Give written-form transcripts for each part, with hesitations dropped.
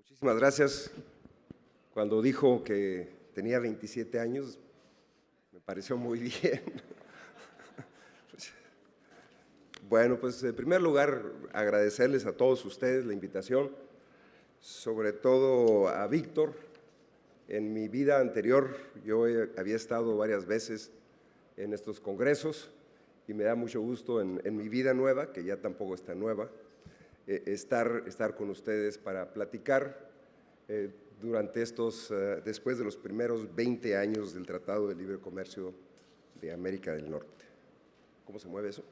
Muchísimas gracias. Cuando dijo que tenía 27 años, me pareció muy bien. Bueno, pues en primer lugar, agradecerles a todos ustedes la invitación, sobre todo a Víctor. En mi vida anterior, yo había estado varias veces en estos congresos y me da mucho gusto en mi vida nueva, que ya tampoco está nueva, estar con ustedes para platicar durante después de los primeros 20 años del Tratado de Libre Comercio de América del Norte. ¿Cómo se mueve eso?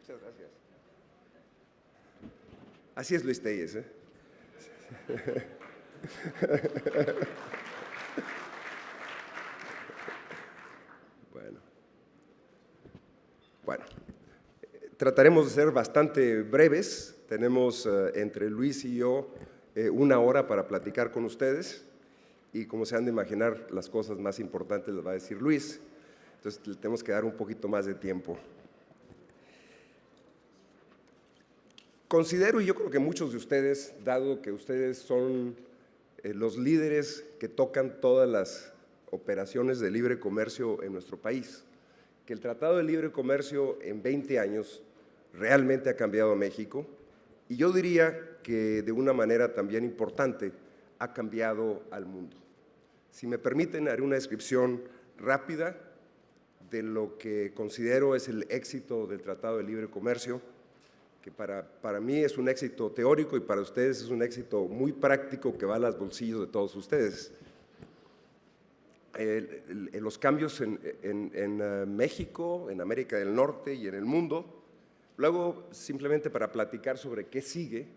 Muchas gracias. Así es Luis Telles, ¿eh? Bueno, trataremos de ser bastante breves. Tenemos entre Luis y yo 1 hora para platicar con ustedes y como se han de imaginar, las cosas más importantes las va a decir Luis, entonces le tenemos que dar un poquito más de tiempo. Considero, y yo creo que muchos de ustedes, dado que ustedes son los líderes que tocan todas las operaciones de libre comercio en nuestro país, que el Tratado de Libre Comercio en 20 años realmente ha cambiado a México y yo diría que de una manera también importante ha cambiado al mundo. Si me permiten, haré una descripción rápida de lo que considero es el éxito del Tratado de Libre Comercio, que para mí es un éxito teórico y para ustedes es un éxito muy práctico que va a los bolsillos de todos ustedes. Los cambios en México, en América del Norte y en el mundo. Luego, simplemente para platicar sobre qué sigue,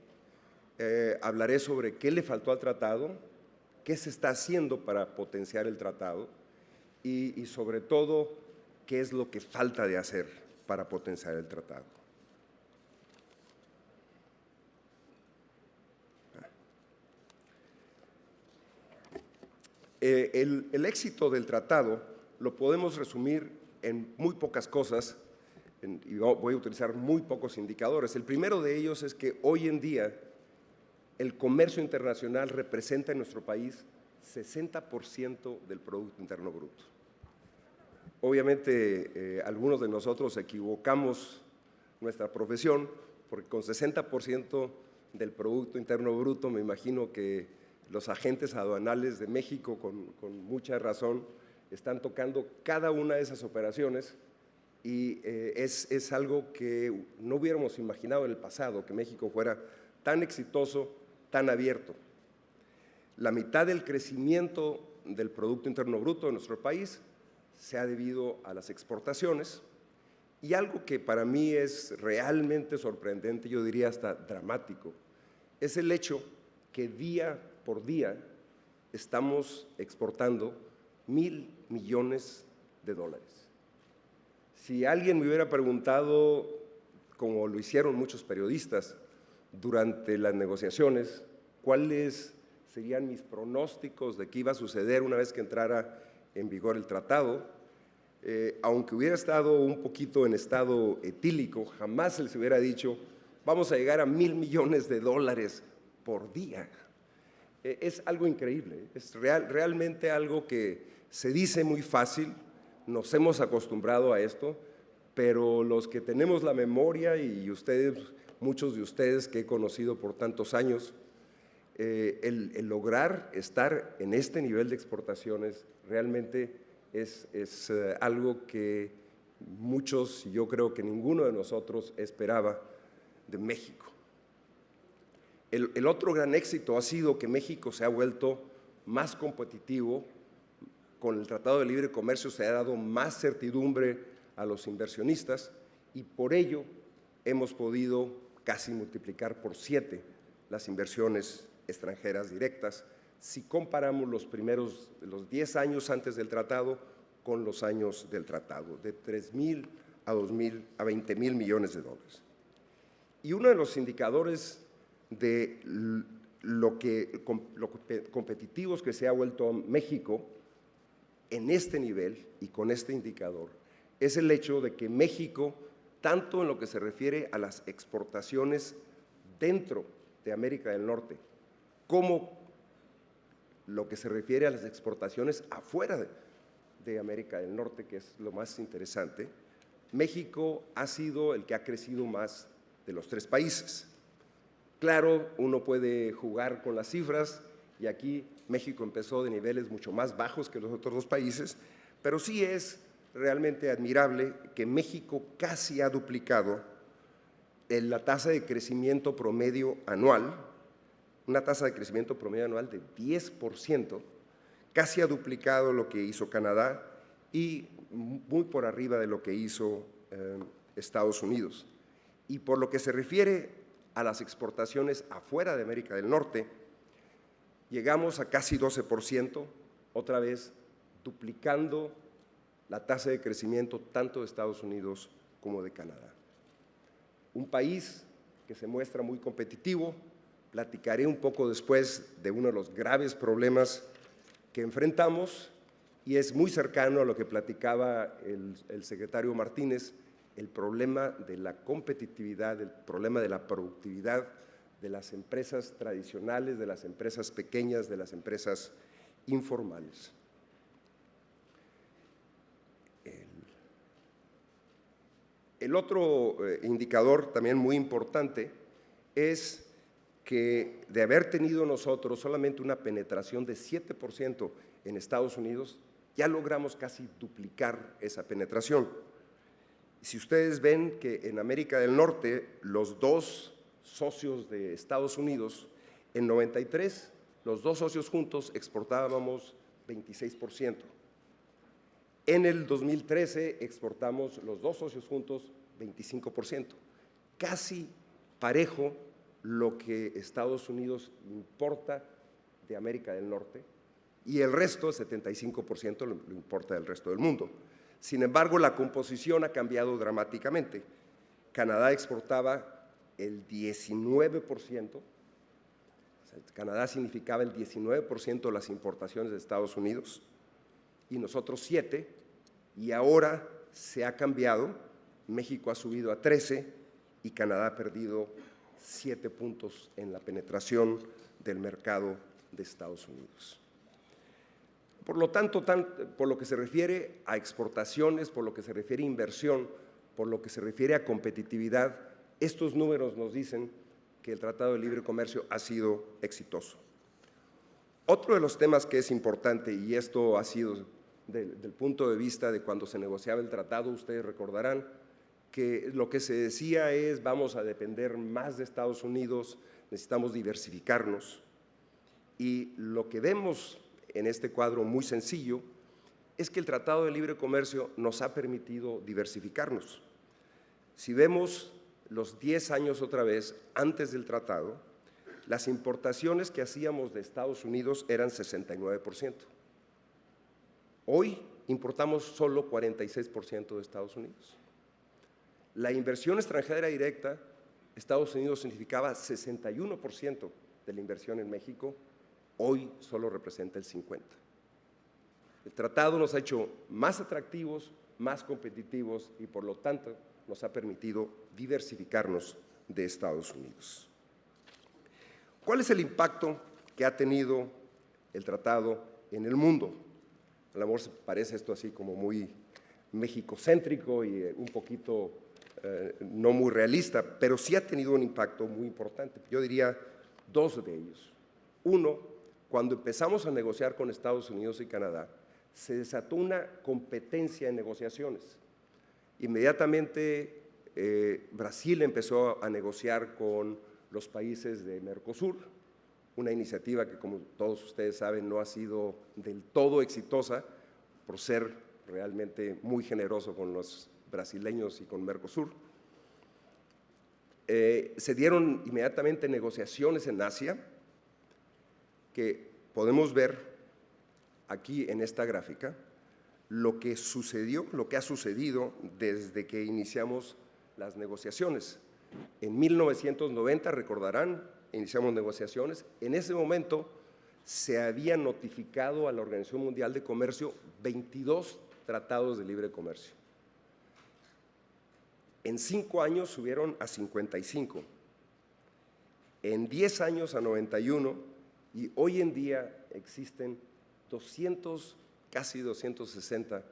hablaré sobre qué le faltó al tratado, qué se está haciendo para potenciar el tratado y sobre todo, qué es lo que falta de hacer para potenciar el tratado. El éxito del tratado lo podemos resumir en muy pocas cosas y voy a utilizar muy pocos indicadores. El primero de ellos es que hoy en día el comercio internacional representa en nuestro país 60% del Producto Interno Bruto. Obviamente, algunos de nosotros equivocamos nuestra profesión porque con 60% del Producto Interno Bruto me imagino que los agentes aduanales de México, con mucha razón, están tocando cada una de esas operaciones y es algo que no hubiéramos imaginado en el pasado, que México fuera tan exitoso, tan abierto. La mitad del crecimiento del Producto Interno Bruto de nuestro país se ha debido a las exportaciones y algo que para mí es realmente sorprendente, yo diría hasta dramático, es el hecho que día por día estamos exportando $1,000 millones. Si alguien me hubiera preguntado, como lo hicieron muchos periodistas durante las negociaciones, cuáles serían mis pronósticos de qué iba a suceder una vez que entrara en vigor el tratado, aunque hubiera estado un poquito en estado etílico, jamás se les hubiera dicho, vamos a llegar a $1,000 millones por día. Es algo increíble, es realmente algo que se dice muy fácil, nos hemos acostumbrado a esto, pero los que tenemos la memoria y ustedes, muchos de ustedes que he conocido por tantos años, el lograr estar en este nivel de exportaciones realmente es algo que muchos, yo creo que ninguno de nosotros esperaba de México. El otro gran éxito ha sido que México se ha vuelto más competitivo. Con el Tratado de Libre Comercio se ha dado más certidumbre a los inversionistas y por ello hemos podido casi multiplicar por 7 las inversiones extranjeras directas si comparamos los 10 años antes del tratado con los años del tratado, de 3,000 a 20,000 millones de dólares. Y uno de los indicadores de lo competitivos que se ha vuelto México en este nivel y con este indicador es el hecho de que México, tanto en lo que se refiere a las exportaciones dentro de América del Norte, como lo que se refiere a las exportaciones afuera de América del Norte, que es lo más interesante, México ha sido el que ha crecido más de los tres países. Claro, uno puede jugar con las cifras y aquí México empezó de niveles mucho más bajos que los otros dos países, pero sí es realmente admirable que México casi ha duplicado la tasa de crecimiento promedio anual, una tasa de crecimiento promedio anual de 10%, casi ha duplicado lo que hizo Canadá y muy por arriba de lo que hizo Estados Unidos. Y por lo que se refiere a las exportaciones afuera de América del Norte, llegamos a casi 12%, otra vez duplicando la tasa de crecimiento tanto de Estados Unidos como de Canadá. Un país que se muestra muy competitivo. Platicaré un poco después de uno de los graves problemas que enfrentamos y es muy cercano a lo que platicaba el secretario Martínez, el problema de la competitividad, el problema de la productividad de las empresas tradicionales, de las empresas pequeñas, de las empresas informales. El otro indicador también muy importante es que de haber tenido nosotros solamente una penetración de 7% en Estados Unidos, ya logramos casi duplicar esa penetración. Si ustedes ven que en América del Norte, los dos socios de Estados Unidos, en 93, los dos socios juntos exportábamos 26%. En el 2013 exportamos los dos socios juntos 25%. Casi parejo lo que Estados Unidos importa de América del Norte y el resto, el 75%, lo importa del resto del mundo. Sin embargo, la composición ha cambiado dramáticamente. Canadá exportaba el 19%, Canadá significaba el 19% de las importaciones de Estados Unidos y nosotros 7%, y ahora se ha cambiado, México ha subido a 13% y Canadá ha perdido 7 puntos en la penetración del mercado de Estados Unidos. Por lo tanto, por lo que se refiere a exportaciones, por lo que se refiere a inversión, por lo que se refiere a competitividad, estos números nos dicen que el Tratado de Libre Comercio ha sido exitoso. Otro de los temas que es importante, y esto ha sido del punto de vista de cuando se negociaba el tratado, ustedes recordarán que lo que se decía es vamos a depender más de Estados Unidos, necesitamos diversificarnos. Y lo que vemos en este cuadro muy sencillo es que el Tratado de Libre Comercio nos ha permitido diversificarnos. Si vemos los 10 años otra vez antes del tratado, las importaciones que hacíamos de Estados Unidos eran 69%. Hoy importamos solo 46% de Estados Unidos. La inversión extranjera directa, Estados Unidos significaba 61% de la inversión en México, hoy solo representa el 50%. El tratado nos ha hecho más atractivos, más competitivos y por lo tanto nos ha permitido diversificarnos de Estados Unidos. ¿Cuál es el impacto que ha tenido el tratado en el mundo? A lo mejor parece esto así como muy mexicocéntrico y un poquito no muy realista, pero sí ha tenido un impacto muy importante. Yo diría dos de ellos. Uno, cuando empezamos a negociar con Estados Unidos y Canadá, se desató una competencia en negociaciones. Inmediatamente Brasil empezó a negociar con los países de Mercosur, una iniciativa que, como todos ustedes saben, no ha sido del todo exitosa por ser realmente muy generoso con los brasileños y con Mercosur. Se dieron inmediatamente negociaciones en Asia, que podemos ver aquí en esta gráfica, lo que sucedió, lo que ha sucedido desde que iniciamos las negociaciones. En 1990, recordarán, iniciamos negociaciones. En ese momento, se habían notificado a la Organización Mundial de Comercio 22 tratados de libre comercio. En 5 años subieron a 55, en 10 años a 91, y hoy en día existen 200, casi 260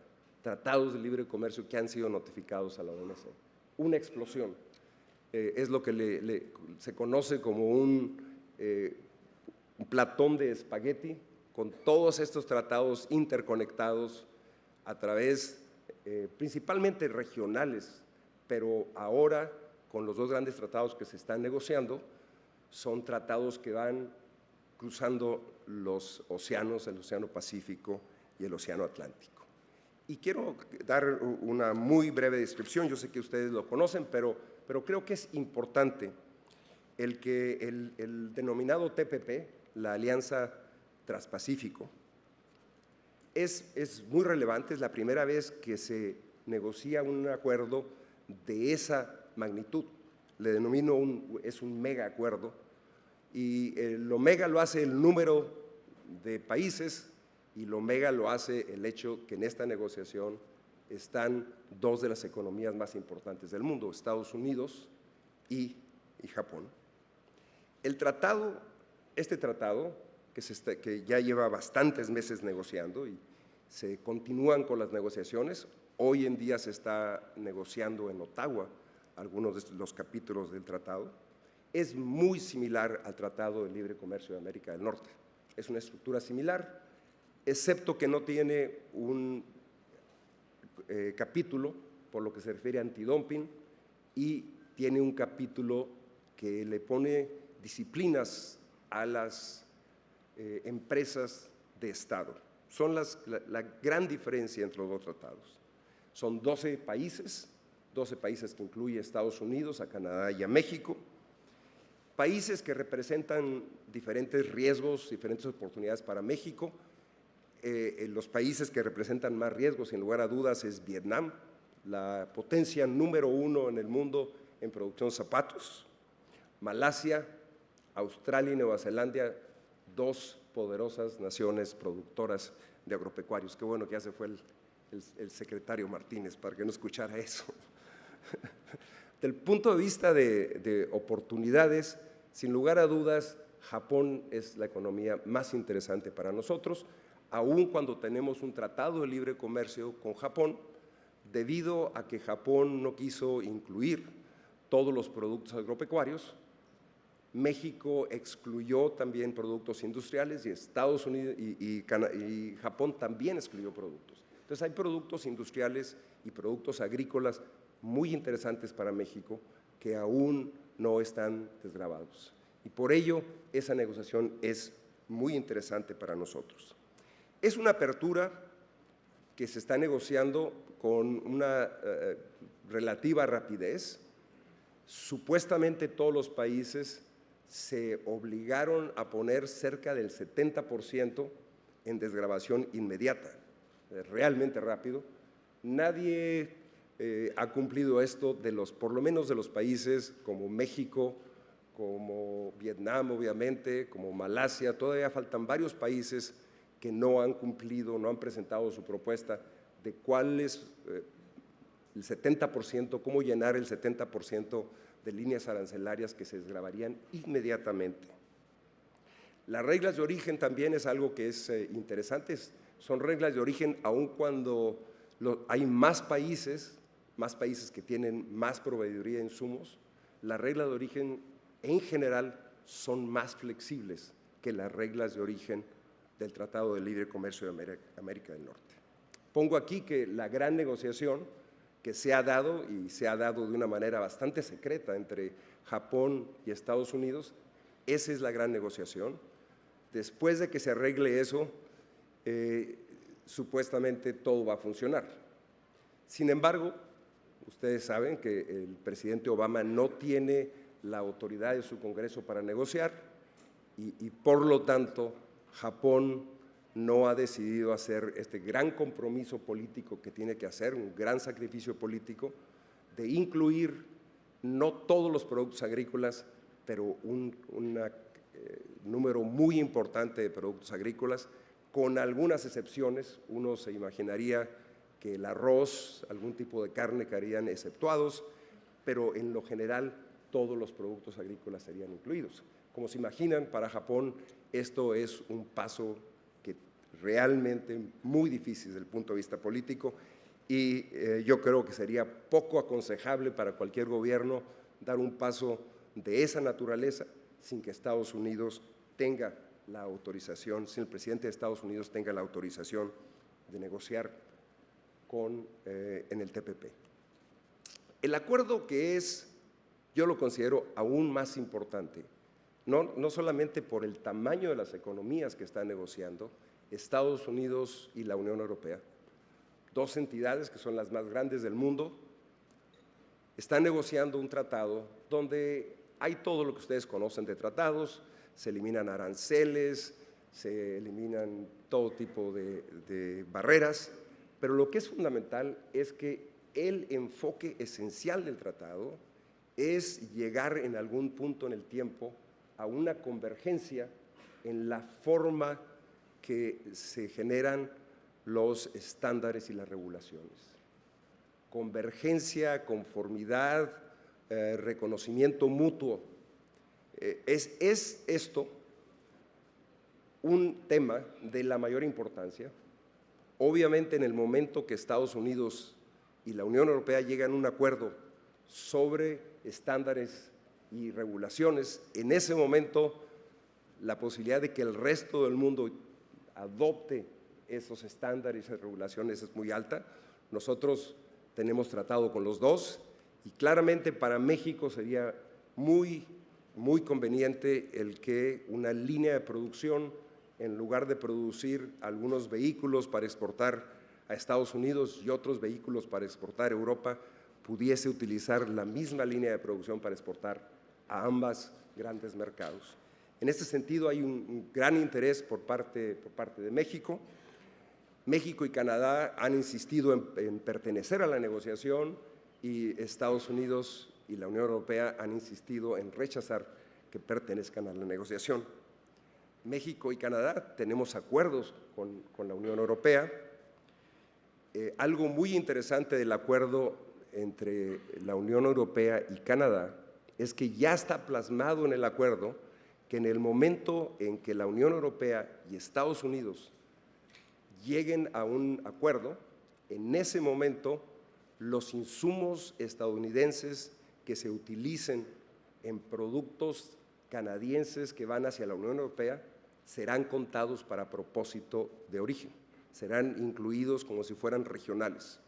tratados de libre comercio que han sido notificados a la OMC. Una explosión. Es lo que se conoce como un platón de espagueti, con todos estos tratados interconectados a través principalmente regionales, pero ahora con los 2 grandes tratados que se están negociando, son tratados que van cruzando los océanos, el Océano Pacífico y el Océano Atlántico. Y quiero dar una muy breve descripción, yo sé que ustedes lo conocen, pero creo que es importante el denominado TPP, la Alianza Transpacífico, es muy relevante, es la primera vez que se negocia un acuerdo de esa magnitud. Le denomino es un mega acuerdo, y lo mega lo hace el número de países, y lo mega lo hace el hecho que en esta negociación están 2 de las economías más importantes del mundo, Estados Unidos y Japón. Este tratado, que ya lleva bastantes meses negociando y se continúan con las negociaciones, hoy en día se está negociando en Ottawa algunos de los capítulos del tratado, es muy similar al Tratado de Libre Comercio de América del Norte. Es una estructura similar, excepto que no tiene un capítulo por lo que se refiere a antidumping, y tiene un capítulo que le pone disciplinas a las empresas de Estado. Son la gran diferencia entre los 2 tratados. Son 12 países que incluye a Estados Unidos, a Canadá y a México, países que representan diferentes riesgos, diferentes oportunidades para México. Los países que representan más riesgos, sin lugar a dudas, es Vietnam, la potencia número 1 en el mundo en producción de zapatos, Malasia, Australia y Nueva Zelanda, 2 poderosas naciones productoras de agropecuarios. Qué bueno que ya se fue el secretario Martínez para que no escuchara eso. Del punto de vista de oportunidades, sin lugar a dudas, Japón es la economía más interesante para nosotros, aun cuando tenemos un tratado de libre comercio con Japón, debido a que Japón no quiso incluir todos los productos agropecuarios. México excluyó también productos industriales, y Estados Unidos y Japón también excluyó productos. Entonces hay productos industriales y productos agrícolas muy interesantes para México que aún no están desgravados. Y por ello esa negociación es muy interesante para nosotros. Es una apertura que se está negociando con una relativa rapidez. Supuestamente todos los países se obligaron a poner cerca del 70% en desgravación inmediata, realmente rápido. Nadie ha cumplido esto, por lo menos de los países como México, como Vietnam, obviamente, como Malasia. Todavía faltan varios países que no han cumplido, no han presentado su propuesta de cuál es el 70%, cómo llenar el 70% de líneas arancelarias que se desgravarían inmediatamente. Las reglas de origen también es algo que es interesante. Son reglas de origen aun cuando hay más países que tienen más proveeduría de insumos. Las reglas de origen en general son más flexibles que las reglas de origen del Tratado de Libre Comercio de América del Norte. Pongo aquí que la gran negociación que se ha dado, y se ha dado de una manera bastante secreta entre Japón y Estados Unidos, esa es la gran negociación. Después de que se arregle eso, supuestamente todo va a funcionar. Sin embargo, ustedes saben que el presidente Obama no tiene la autoridad de su Congreso para negociar, y por lo tanto Japón no ha decidido hacer este gran compromiso político que tiene que hacer, un gran sacrificio político, de incluir no todos los productos agrícolas, pero una número muy importante de productos agrícolas, con algunas excepciones. Uno se imaginaría que el arroz, algún tipo de carne quedarían exceptuados, pero en lo general todos los productos agrícolas serían incluidos. Como se imaginan, para Japón esto es un paso que realmente muy difícil desde el punto de vista político, y yo creo que sería poco aconsejable para cualquier gobierno dar un paso de esa naturaleza sin que Estados Unidos tenga la autorización, sin el presidente de Estados Unidos tenga la autorización de negociar en el TPP. El acuerdo que es, yo lo considero aún más importante, no solamente por el tamaño de las economías que están negociando, Estados Unidos y la Unión Europea, dos entidades que son las más grandes del mundo, están negociando un tratado donde hay todo lo que ustedes conocen de tratados, se eliminan aranceles, se eliminan todo tipo de barreras, pero lo que es fundamental es que el enfoque esencial del tratado es llegar en algún punto en el tiempo a una convergencia en la forma que se generan los estándares y las regulaciones. Convergencia, conformidad, reconocimiento mutuo. Es esto un tema de la mayor importancia. Obviamente, en el momento que Estados Unidos y la Unión Europea llegan a un acuerdo sobre estándares y regulaciones, en ese momento la posibilidad de que el resto del mundo adopte esos estándares y regulaciones es muy alta. Nosotros tenemos tratado con los dos y claramente para México sería muy conveniente el que una línea de producción, en lugar de producir algunos vehículos para exportar a Estados Unidos y otros vehículos para exportar a Europa, pudiese utilizar la misma línea de producción para exportar a ambas grandes mercados. En este sentido hay un gran interés por parte de México. México y Canadá han insistido en pertenecer a la negociación y Estados Unidos y la Unión Europea han insistido en rechazar que pertenezcan a la negociación. México y Canadá tenemos acuerdos con la Unión Europea. Algo muy interesante del acuerdo entre la Unión Europea y Canadá es que ya está plasmado en el acuerdo que en el momento en que la Unión Europea y Estados Unidos lleguen a un acuerdo, en ese momento los insumos estadounidenses que se utilicen en productos canadienses que van hacia la Unión Europea serán contados para propósito de origen, serán incluidos como si fueran regionales,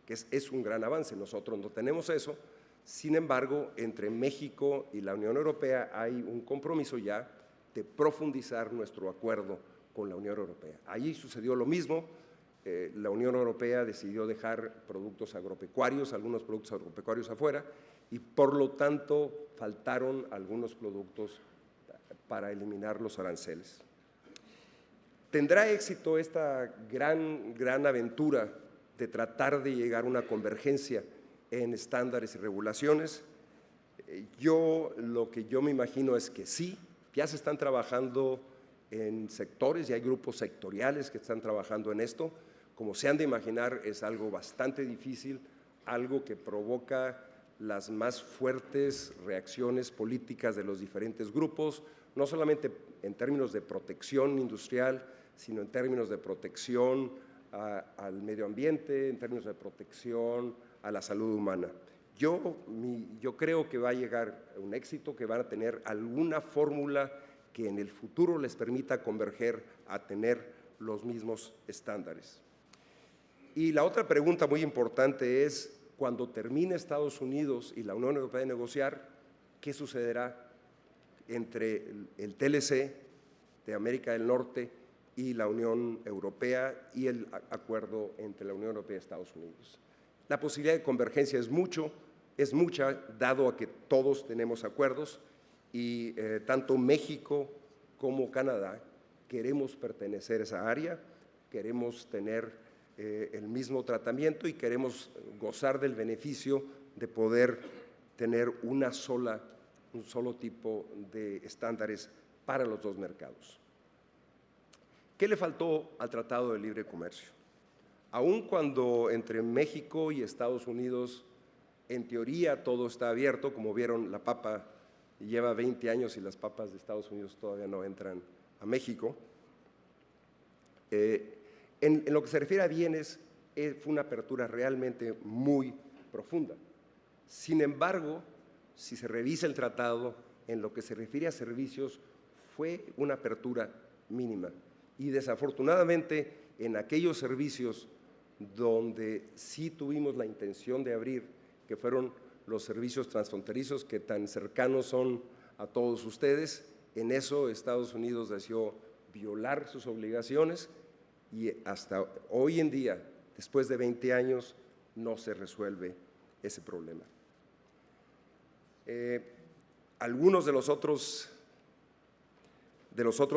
que es un gran avance. Nosotros no tenemos eso. Sin embargo, entre México y la Unión Europea hay un compromiso ya de profundizar nuestro acuerdo con la Unión Europea. Allí sucedió lo mismo. La Unión Europea decidió dejar productos agropecuarios, algunos productos agropecuarios afuera, y por lo tanto faltaron algunos productos para eliminar los aranceles. ¿Tendrá éxito esta gran aventura de tratar de llegar a una convergencia en estándares y regulaciones? Lo que yo me imagino es que sí, ya se están trabajando en sectores y hay grupos sectoriales que están trabajando en esto. Como se han de imaginar, es algo bastante difícil, algo que provoca las más fuertes reacciones políticas de los diferentes grupos, no solamente en términos de protección industrial, sino en términos de protección al medio ambiente, en términos de protección a la salud humana. Yo creo que va a llegar a un éxito, que van a tener alguna fórmula que en el futuro les permita converger a tener los mismos estándares. Y la otra pregunta muy importante es, cuando termine Estados Unidos y la Unión Europea de negociar, ¿qué sucederá entre el TLC de América del Norte y la Unión Europea y el acuerdo entre la Unión Europea y Estados Unidos? La posibilidad de convergencia es mucha, dado a que todos tenemos acuerdos y tanto México como Canadá queremos pertenecer a esa área, queremos tener el mismo tratamiento y queremos gozar del beneficio de poder tener un solo tipo de estándares para los dos mercados. ¿Qué le faltó al Tratado de Libre Comercio? Aun cuando entre México y Estados Unidos, en teoría, todo está abierto, como vieron, la papa lleva 20 años y las papas de Estados Unidos todavía no entran a México. En lo que se refiere a bienes, fue una apertura realmente muy profunda. Sin embargo, si se revisa el tratado, en lo que se refiere a servicios, fue una apertura mínima. Y desafortunadamente, en aquellos servicios donde sí tuvimos la intención de abrir, que fueron los servicios transfronterizos que tan cercanos son a todos ustedes, en eso Estados Unidos decidió violar sus obligaciones y hasta hoy en día, después de 20 años, no se resuelve ese problema. Algunos de los otros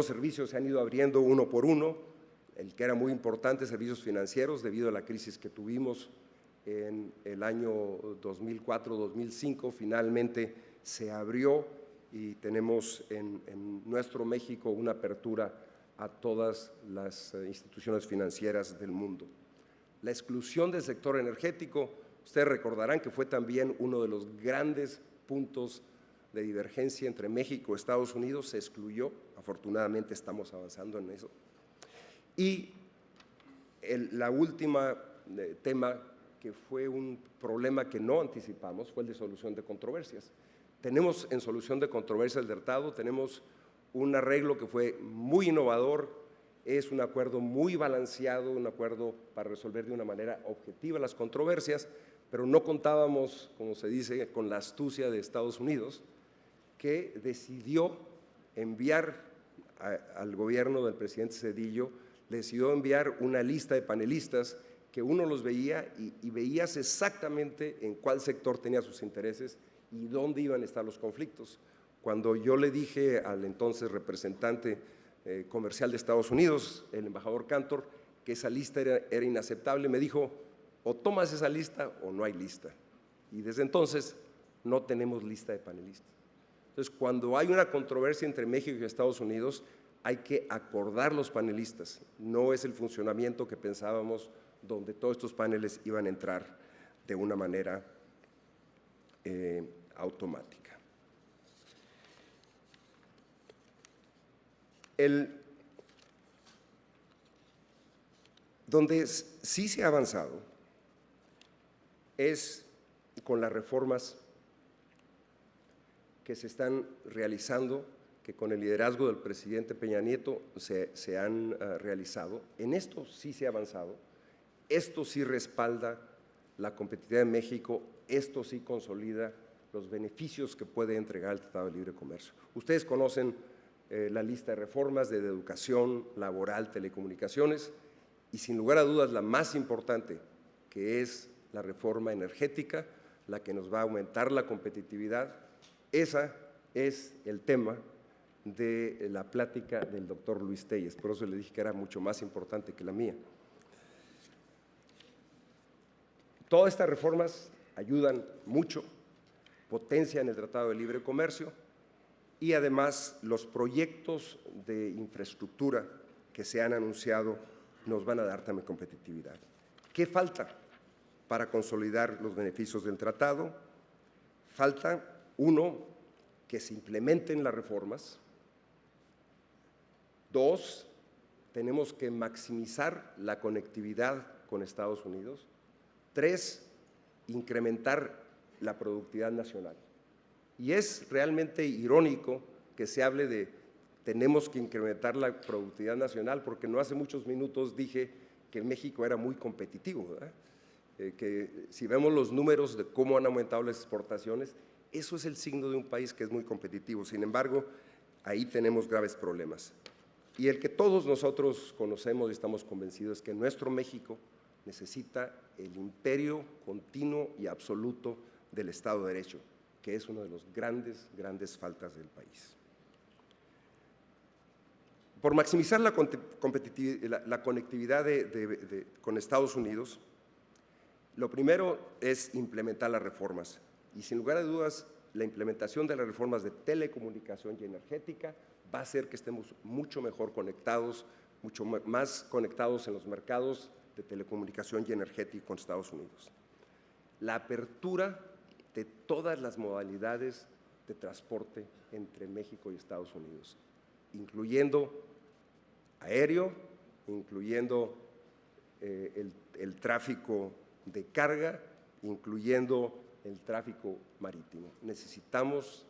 servicios se han ido abriendo uno por uno. El que era muy importante, servicios financieros, debido a la crisis que tuvimos en el año 2004-2005, finalmente se abrió y tenemos en nuestro México una apertura a todas las instituciones financieras del mundo. La exclusión del sector energético, ustedes recordarán que fue también uno de los grandes puntos de divergencia entre México y Estados Unidos, se excluyó, afortunadamente estamos avanzando en eso. Y la última tema, que fue un problema que no anticipamos, fue el de solución de controversias. Tenemos en solución de controversias del tratado, tenemos un arreglo que fue muy innovador, es un acuerdo muy balanceado, un acuerdo para resolver de una manera objetiva las controversias, pero no contábamos, como se dice, con la astucia de Estados Unidos, que decidió enviar al gobierno del presidente Zedillo, decidió enviar una lista de panelistas que uno los veía y veías exactamente en cuál sector tenía sus intereses y dónde iban a estar los conflictos. Cuando yo le dije al entonces representante comercial de Estados Unidos, el embajador Cantor, que esa lista era inaceptable, me dijo, o tomas esa lista o no hay lista. Y desde entonces no tenemos lista de panelistas. Entonces, cuando hay una controversia entre México y Estados Unidos, hay que acordar los panelistas. No es el funcionamiento que pensábamos, donde todos estos paneles iban a entrar de una manera automática. Donde sí se ha avanzado es con las reformas que se están realizando, que con el liderazgo del presidente Peña Nieto se han realizado. En esto sí se ha avanzado, esto sí respalda la competitividad de México, esto sí consolida los beneficios que puede entregar el Tratado de Libre Comercio. Ustedes conocen la lista de reformas de educación, laboral, telecomunicaciones, y sin lugar a dudas la más importante, que es la reforma energética, la que nos va a aumentar la competitividad. Esa es el tema de la plática del doctor Luis Telles, por eso le dije que era mucho más importante que la mía. Todas estas reformas ayudan mucho, potencian el Tratado de Libre Comercio y además los proyectos de infraestructura que se han anunciado nos van a dar también competitividad. ¿Qué falta para consolidar los beneficios del tratado? Falta, uno, que se implementen las reformas. Dos, tenemos que maximizar la conectividad con Estados Unidos. Tres, incrementar la productividad nacional. Y es realmente irónico que se hable de tenemos que incrementar la productividad nacional, porque no hace muchos minutos dije que México era muy competitivo, ¿verdad? Que si vemos los números de cómo han aumentado las exportaciones, eso es el signo de un país que es muy competitivo. Sin embargo, ahí tenemos graves problemas. Y el que todos nosotros conocemos y estamos convencidos es que nuestro México necesita el imperio continuo y absoluto del Estado de Derecho, que es una de las grandes faltas del país. Por maximizar la conectividad con Estados Unidos, lo primero es implementar las reformas. Y sin lugar a dudas, la implementación de las reformas de telecomunicación y energética va a hacer que estemos mucho mejor conectados, mucho más conectados en los mercados de telecomunicación y energética con Estados Unidos. La apertura de todas las modalidades de transporte entre México y Estados Unidos, incluyendo aéreo, incluyendo el tráfico de carga, incluyendo el tráfico marítimo. Necesitamos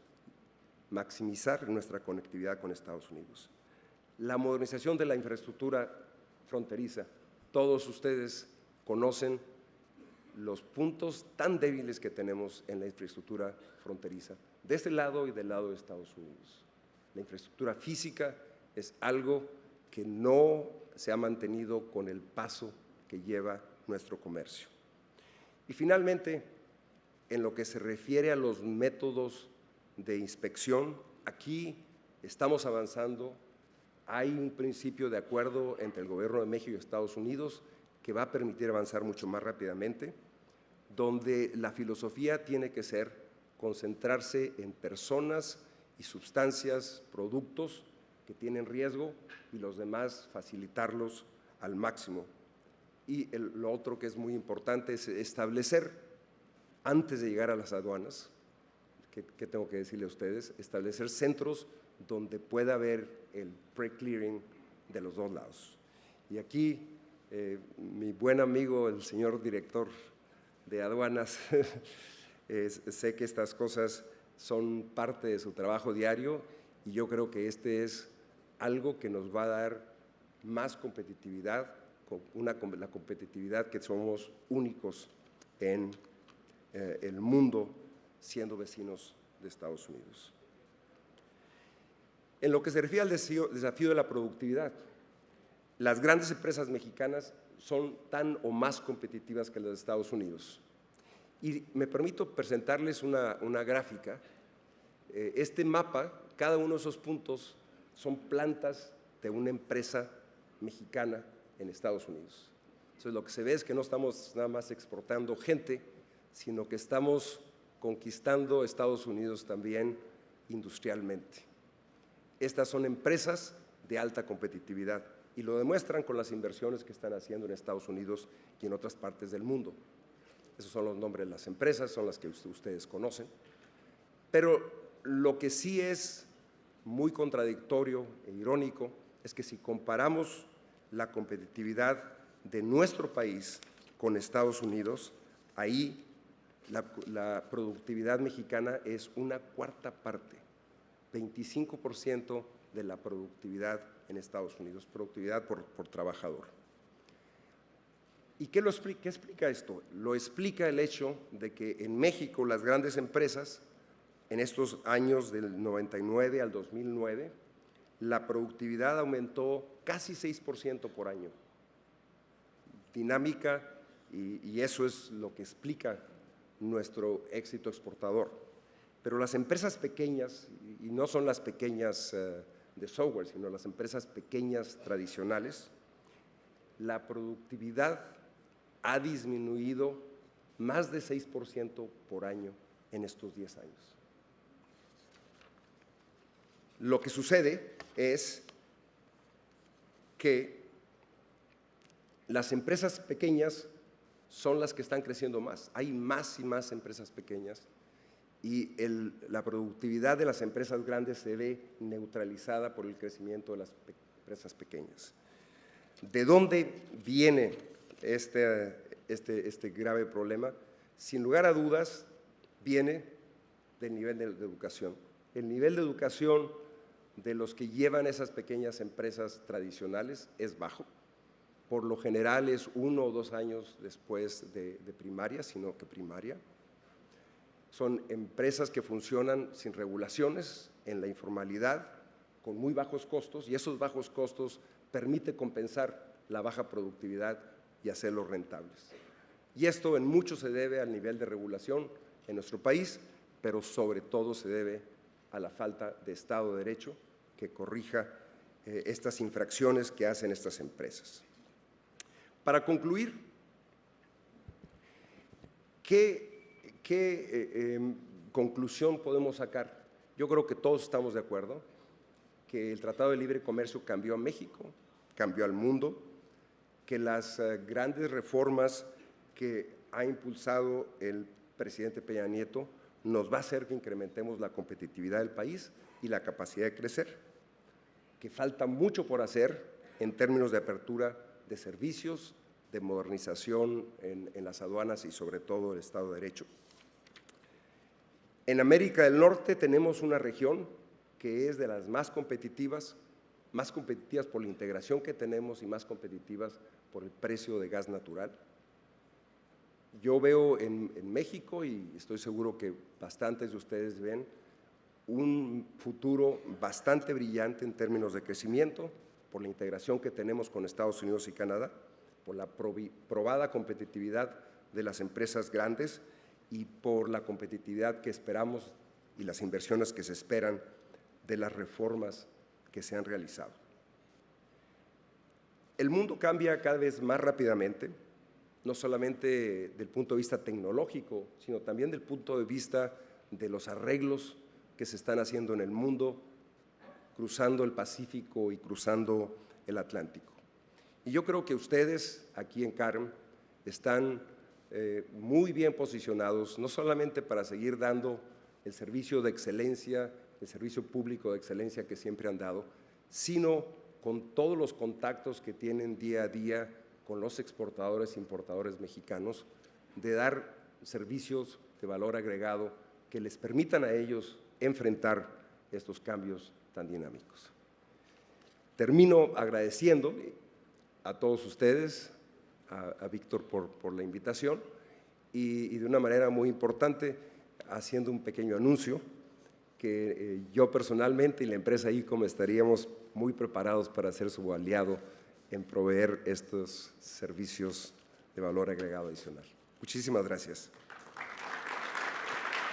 maximizar nuestra conectividad con Estados Unidos. La modernización de la infraestructura fronteriza. Todos ustedes conocen los puntos tan débiles que tenemos en la infraestructura fronteriza, de este lado y del lado de Estados Unidos. La infraestructura física es algo que no se ha mantenido con el paso que lleva nuestro comercio. Y finalmente, en lo que se refiere a los métodos de inspección, aquí estamos avanzando. Hay un principio de acuerdo entre el Gobierno de México y Estados Unidos que va a permitir avanzar mucho más rápidamente, donde la filosofía tiene que ser concentrarse en personas y sustancias, productos que tienen riesgo y los demás facilitarlos al máximo. Y lo otro que es muy importante es establecer, antes de llegar a las aduanas, ¿qué tengo que decirle a ustedes? Establecer centros donde pueda haber el pre-clearing de los dos lados. Y aquí mi buen amigo, el señor director de aduanas, sé que estas cosas son parte de su trabajo diario y yo creo que este es algo que nos va a dar más competitividad, la competitividad que somos únicos en el mundo siendo vecinos de Estados Unidos. En lo que se refiere al desafío de la productividad, las grandes empresas mexicanas son tan o más competitivas que las de Estados Unidos. Y me permito presentarles una gráfica. Este mapa, cada uno de esos puntos son plantas de una empresa mexicana en Estados Unidos. Entonces, lo que se ve es que no estamos nada más exportando gente, sino que estamos conquistando Estados Unidos también industrialmente. Estas son empresas de alta competitividad y lo demuestran con las inversiones que están haciendo en Estados Unidos y en otras partes del mundo. Esos son los nombres de las empresas, son las que ustedes conocen. Pero lo que sí es muy contradictorio e irónico es que si comparamos la competitividad de nuestro país con Estados Unidos, ahí la productividad mexicana es una cuarta parte, 25% de la productividad en Estados Unidos, productividad por trabajador. ¿Y qué explica esto? Lo explica el hecho de que en México las grandes empresas, en estos años del 99 al 2009, la productividad aumentó casi 6% por año. Dinámica, y eso es lo que explica nuestro éxito exportador. Pero las empresas pequeñas, y no son las pequeñas de software, sino las empresas pequeñas tradicionales, la productividad ha disminuido más de 6% por año en estos 10 años. Lo que sucede es que las empresas pequeñas son las que están creciendo más. Hay más y más empresas pequeñas y la productividad de las empresas grandes se ve neutralizada por el crecimiento de las empresas pequeñas. ¿De dónde viene este grave problema? Sin lugar a dudas, viene del nivel de educación. El nivel de educación de los que llevan esas pequeñas empresas tradicionales es bajo. Por lo general es 1 o 2 años después de primaria, sino que primaria. Son empresas que funcionan sin regulaciones, en la informalidad, con muy bajos costos, y esos bajos costos permiten compensar la baja productividad y hacerlos rentables. Y esto en mucho se debe al nivel de regulación en nuestro país, pero sobre todo se debe a la falta de Estado de Derecho que corrija estas infracciones que hacen estas empresas. Para concluir, ¿qué conclusión podemos sacar? Yo creo que todos estamos de acuerdo que el Tratado de Libre Comercio cambió a México, cambió al mundo, que las grandes reformas que ha impulsado el presidente Peña Nieto nos va a hacer que incrementemos la competitividad del país y la capacidad de crecer, que falta mucho por hacer en términos de apertura de servicios, de modernización en las aduanas y sobre todo el Estado de Derecho. En América del Norte tenemos una región que es de las más competitivas por la integración que tenemos y más competitivas por el precio de gas natural. Yo veo en México, y estoy seguro que bastantes de ustedes ven, un futuro bastante brillante en términos de crecimiento, por la integración que tenemos con Estados Unidos y Canadá, por la probada competitividad de las empresas grandes y por la competitividad que esperamos y las inversiones que se esperan de las reformas que se han realizado. El mundo cambia cada vez más rápidamente, no solamente del punto de vista tecnológico, sino también del punto de vista de los arreglos que se están haciendo en el mundo, cruzando el Pacífico y cruzando el Atlántico. Y yo creo que ustedes aquí en CARM están muy bien posicionados, no solamente para seguir dando el servicio de excelencia, el servicio público de excelencia que siempre han dado, sino con todos los contactos que tienen día a día con los exportadores e importadores mexicanos, de dar servicios de valor agregado que les permitan a ellos enfrentar estos cambios tan dinámicos. Termino agradeciendo a todos ustedes, a Víctor por la invitación y de una manera muy importante haciendo un pequeño anuncio que yo personalmente y la empresa ICOM estaríamos muy preparados para ser su aliado en proveer estos servicios de valor agregado adicional. Muchísimas gracias.